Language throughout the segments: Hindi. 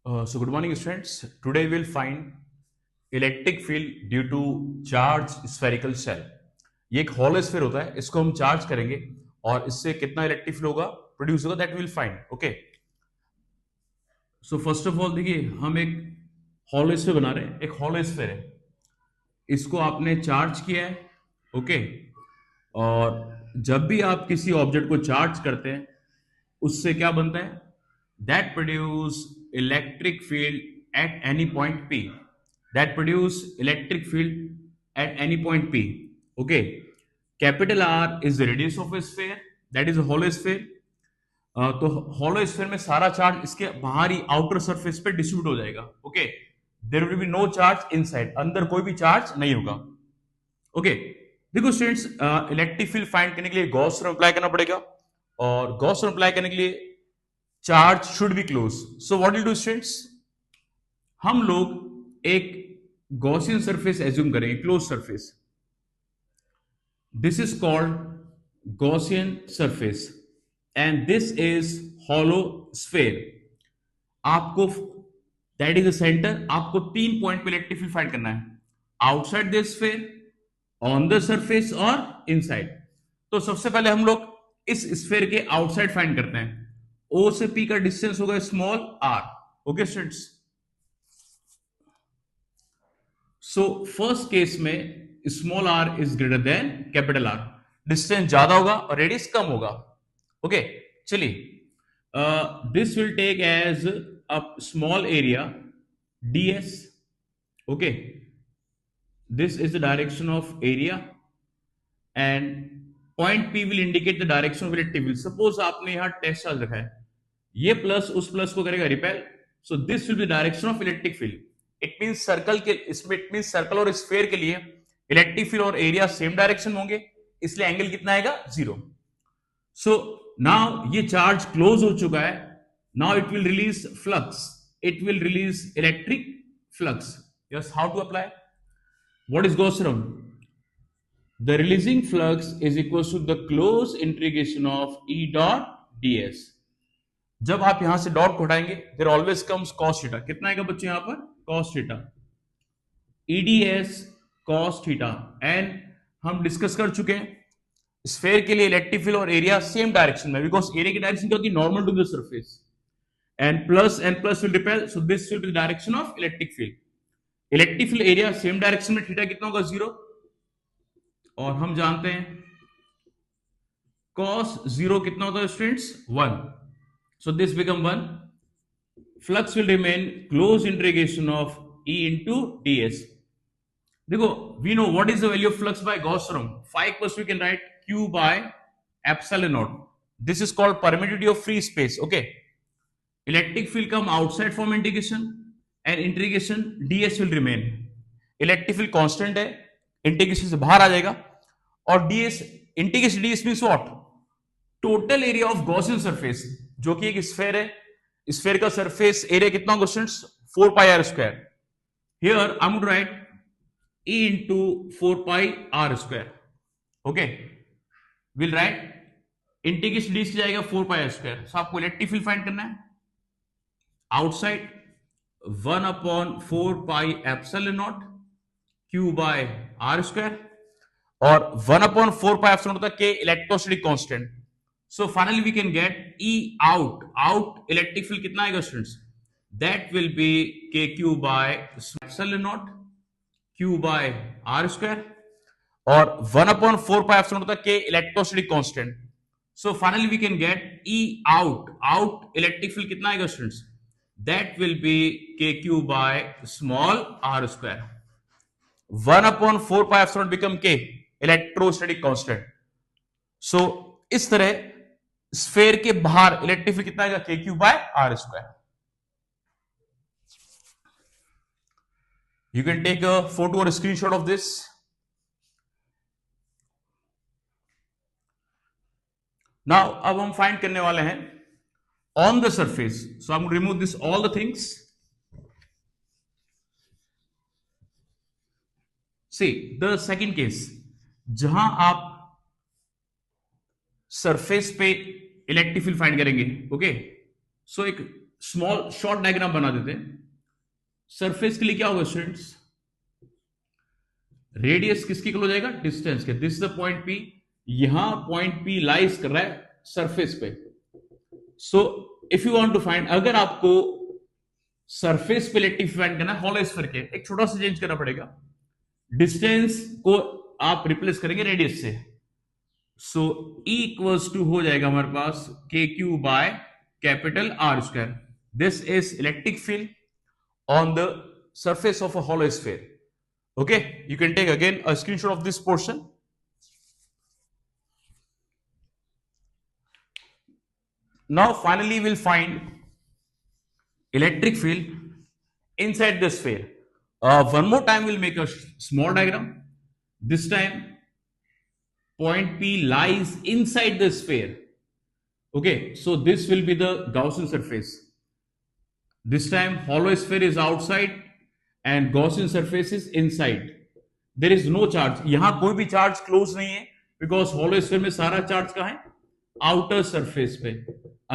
So good morning students. Today we'll find electric field due to charged spherical shell. ये एक हॉलो स्फीयर होता है, इसको हम चार्ज करेंगे और इससे कितना इलेक्ट्रिक फील्ड होगा प्रोड्यूस होगा that will find. Okay, so first of all देखिए हम एक हॉलो स्फीयर बना रहे हैं. एक हॉलो स्फीयर है, इसको आपने चार्ज किया है. ओके, और जब भी आप किसी ऑब्जेक्ट को चार्ज करते हैं उससे क्या बनता है, that produce electric field at any point P. That produce electric field at any point P. Okay. Capital R is the radius of a sphere. That is a hollow sphere. तो hollow sphere में सारा चार्ज इसके बाहरी आउटर सरफेस पे डिस्ट्रीब्यूट हो जाएगा. Okay, there will be no charge inside, अंदर कोई भी चार्ज नहीं होगा. ओके, देखो स्टूडेंट्स, इलेक्ट्रिक फील्ड फाइंड करने के लिए गॉस थ्योरम अप्लाई करना पड़ेगा और गॉस थ्योरम अप्लाई करने के लिए charge should be close. So what will do students, हम लोग एक गॉसियन सरफेस एज्यूम करेंगे, close surface. This is called Gaussian surface and this is hollow sphere. आपको दैट इज द सेंटर, आपको 3 पॉइंट पे इलेक्ट्रिक फील्ड फाइंड करना है, outside the sphere, on the surface और इनसाइड. तो सबसे पहले हम लोग इस स्फेयर के आउटसाइड फाइंड करते हैं. O से P का डिस्टेंस होगा small r. Okay students, so first case में small r is greater than capital R. Distance ज्यादा होगा और रेडियस कम होगा. ओके, चलिए, this will take as a small area ds. Okay, this is the direction of area and point P will indicate the direction of electric field. Suppose आपने यहां टेस्ट चार्ज रखा है, ये प्लस उस प्लस को करेगा repel, so this will be direction of electric field. It means circle के, इसमें इट मींस सर्कल और स्फीयर के लिए इलेक्ट्रिक फील्ड और एरिया सेम डायरेक्शन होंगे, इसलिए एंगल कितना आएगा, 0. सो नाउ ये चार्ज क्लोज हो चुका है. Now it will release flux, it will release electric flux. Yes, how to apply, what is Gauss theorem? The releasing flux is equal to the closed integration of E dot ds. जब आप यहां से डॉट को हटाएंगे, there always comes cos theta. कितना आएगा बच्चे यहां पर, cos theta, eds cos theta. And हम डिस्कस कर चुके हैं स्फेयर के लिए इलेक्ट्रिक फील्ड और एरिया सेम डायरेक्शन में, बिकॉज एरिया की डायरेक्शन क्या होती है, normal to the surface, and plus will repel, so this will be the direction of electric field. Electric field area same direction में, थीटा कितना होगा, 0. और हम जानते हैं cos 0 कितना होता है students, 1. So this become 1. Flux will remain closed integration of E into ds. देखो, we know what is the value of flux by Gauss theorem. 5 plus we can write Q by epsilon naught. This is called permittivity of free space. Okay. Electric field come outside from integration and integration ds will remain. Electric field constant है, इंटीग्रेशन से बाहर आ जाएगा और ds, integration ds means what, total area of Gaussian surface, जो कि एक स्फेयर है. स्फेयर का सरफेस एरिया कितना होगा students, 4 pi r square. Here I am to write E into 4 pi r square. Okay, will write integration ds की जाएगा 4 pi r square. सो आपको इलेक्ट्रिक फील्ड फाइंड करना है outside 1 upon 4 pi epsilon naught Q by r square और 1 upon 4 pi epsilon होता है K electrostatic constant. So finally we can get E out. Out electric field कितना आएगा students? That will be KQ by epsilon naught Q by r square और 1 upon 4 pi epsilon होता है K electrostatic constant. So finally we can get E out. Out electric field कितना आएगा students? That will be KQ by small r square. 1 upon 4 pi epsilon become K electrostatic constant. So इस तरह स्फेयर के बाहर इलेक्ट्रिक फील्ड कितना आएगा, KQ by r square. You can take a photo or a screenshot of this. Now अब हम फाइंड करने वाले हैं on the surface. So I'm going to remove this all the things. See the second case, जहां आप सरफेस पे इलेक्ट्रिक फील्ड फाइंड करेंगे. ओके, सो एक स्मॉल शॉर्ट डायग्राम बना देते हैं। सरफेस के लिए क्या होगा स्टूडेंट्स, रेडियस किसके इक्वल हो जाएगा, डिस्टेंस के। This is the point P, यहां पॉइंट पी लाइज कर रहा है सरफेस पे। So if you want to find, अगर आपको सरफेस पे इलेक्ट्रिक फील्ड फाइंड करना है हॉलो स्फीयर के, एक छोटा सा चेंज करना पड़ेगा, डिस्टेंस को आप रिप्लेस करेंगे रेडियस से। सो E इक्वल्स टू हो जाएगा हमारे पास K Q by capital R square. This is electric field on the surface of a hollow sphere. Okay, you can take again a screenshot of this portion. Now finally we'll find electric field inside the sphere. One more time we'll make a small diagram. This time point P lies inside the sphere. Okay, so this will be the Gaussian surface. This time hollow sphere is outside and Gaussian surface is inside. There is no charge. यहां कोई भी चार्ज क्लोज नहीं है, बिकॉज होलो स्फीयर में सारा चार्ज कहां है, आउटर सरफेस पे।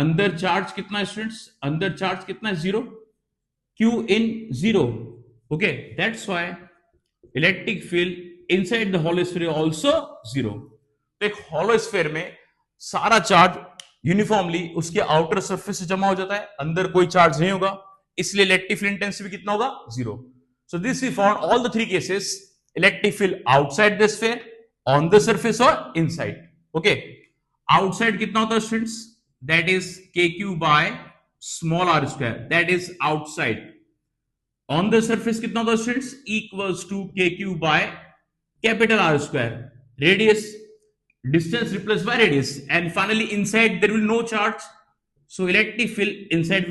अंदर चार्ज कितना है स्टूडेंट्स, अंदर चार्ज कितना है, zero, Q in zero. Okay, that's why electric field inside the hollow sphere also zero. तो एक होलो स्फीयर में सारा चार्ज यूनिफॉर्मली उसके आउटर सरफेस से जमा हो जाता है, अंदर कोई चार्ज नहीं होगा, इसलिए इलेक्ट्रिक फील्ड इंटेंसिटी कितना होगा, zero. So this we found all the three cases, electric field outside the sphere, on the surface और इनसाइड। ओके, आउटसाइड कितना होता है students, that is K Q by small R square, that is outside. On the surface कितना होता है students, equals to K Q by capital R square, radius, distance replaced by radius, and finally inside there will no charge, so electric field inside